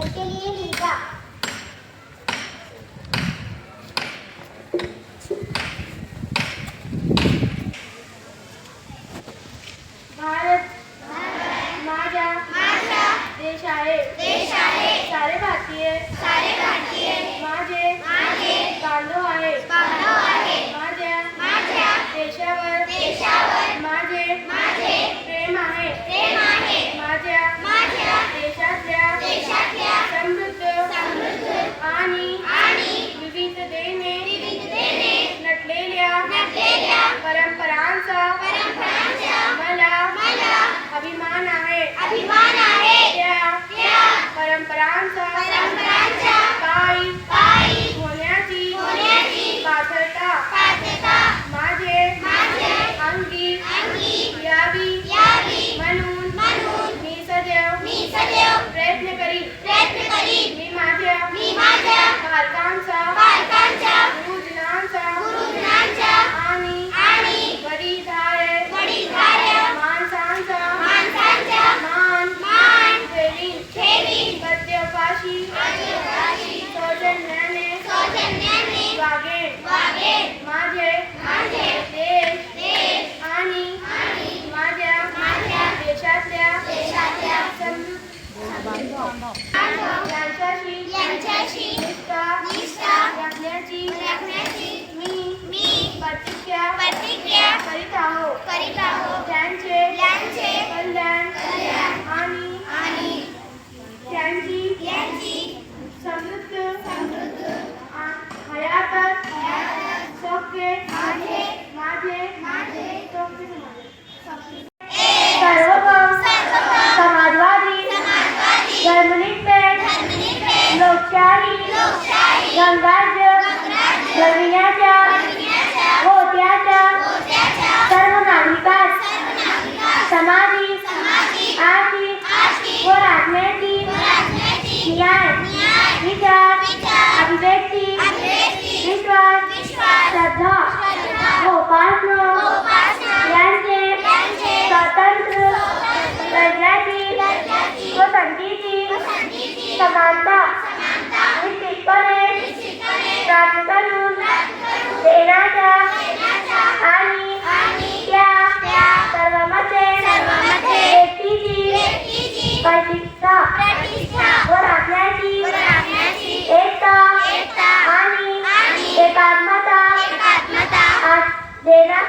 के लिए लीजा। भारत माझा देश आहे। सारे भारतीय माझे बांधव आहे। माझ्या देशावर माझे प्रेम आहे। माझ्या देशातल्या समृद्ध आणि विविधतेने नटलेल्या परंपरांचा मला अभिमान आहे। त्या परंपरांचा पायी होण्याची पात्रता माझे अंगी यावी म्हणून मी सदैव प्रयत्न करीन। मी माझ्या पालकांचा गुरुजनांचा आणि वडीलधाऱ्या माणसांचा मान ठेवीन। सत्यपाशी सौजन्याने वागेन। माझे देश आणि माझ्या देशातल्या समृद्ध यांच्याशी निष्ठा राखण्याची मी प्रतिज्ञा करीत आहो। त्यांचे कल्याण आणि त्यांची समृद्ध हयात सौख्य माझे सर्वपक्षीय समाजवादी धर्मनिरपेक्ष लोकशाही गणराज्य घडविण्याच्या होत्याच्या सर्व नागरिकांस सामाजिक आर्थिक व राजनैतिक न्याय विचार अभिव्यक्ती विश्वास श्रद्धा व उपासना यांचे स्वातंत्र्य दर्जाची व संधीची समानता निश्चितपणे प्राप्त करून देण्याच्या आणि त्या सर्वांमध्ये व्यक्तीची प्रतिष्ठा व राखण्याची एकता आणि एकात्मता देना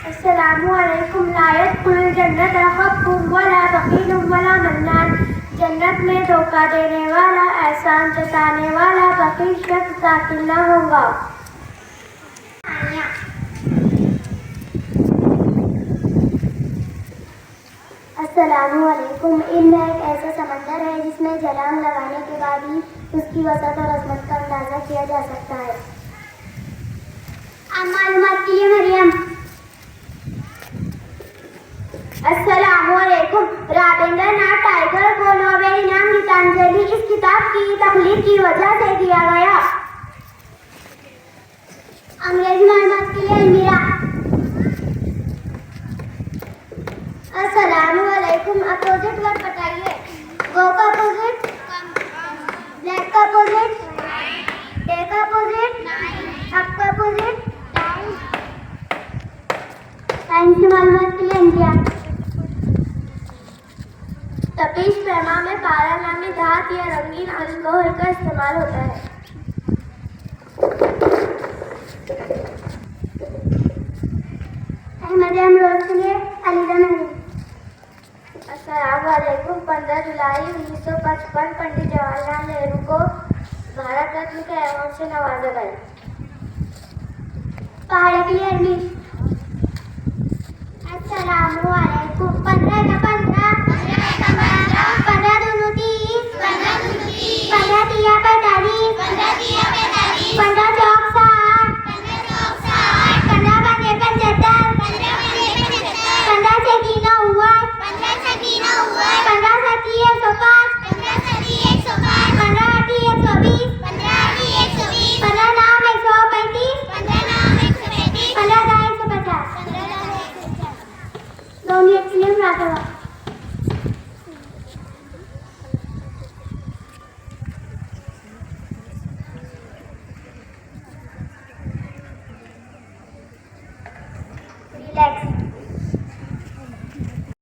अस्सलामुअलैकुम। लायत कुल जन्नत रखबकुम वला बकीलुम वला मन्नान। जन्नत में धोखा देने वाला, एहसान जताने वाला बकील शख्स दाखिल न होगा। अस्सलामुअलैकुम। इल्म एक ऐसा समंदर है जिसमें छलांग लगाने के बाद ही उसकी वसअत और अज़मत का अंदाज़ा किया जा सकता है। मालूमात के लिए मरियम। अस्सलामुअलैकुम। रवींद्रनाथ टैगोर को नोबेल इनाम गीतांजलि इस किताब की तख्लीक की वजह से दिया गया। अंग्रेजी मालूमात के लिए अलमीरा। अस्सलामुअलैकुम। अपोजिट वर्ड बताइए। गो का अपोजिट, ब्लैक का अपोजिट, डे का अपोजिट, अप का अपोजिट, साइंस की मालूमात के लिए इंडिया। तपेश पैमा में पारा नामी धात या रंगीन अल्कोहल का इस्तेमाल होता है। अहमद अमरोज के लिए अलीजा नहीं। अस्सलामुअलैकुम। 15 जुलाई 1955 पंडित जवाहरलाल नेहरू को भारत रत्न के अवार्ड से नवाजा गया। पहाड़ी के लिए अरबी। अस्सलामुअलैकुम। 15 का 15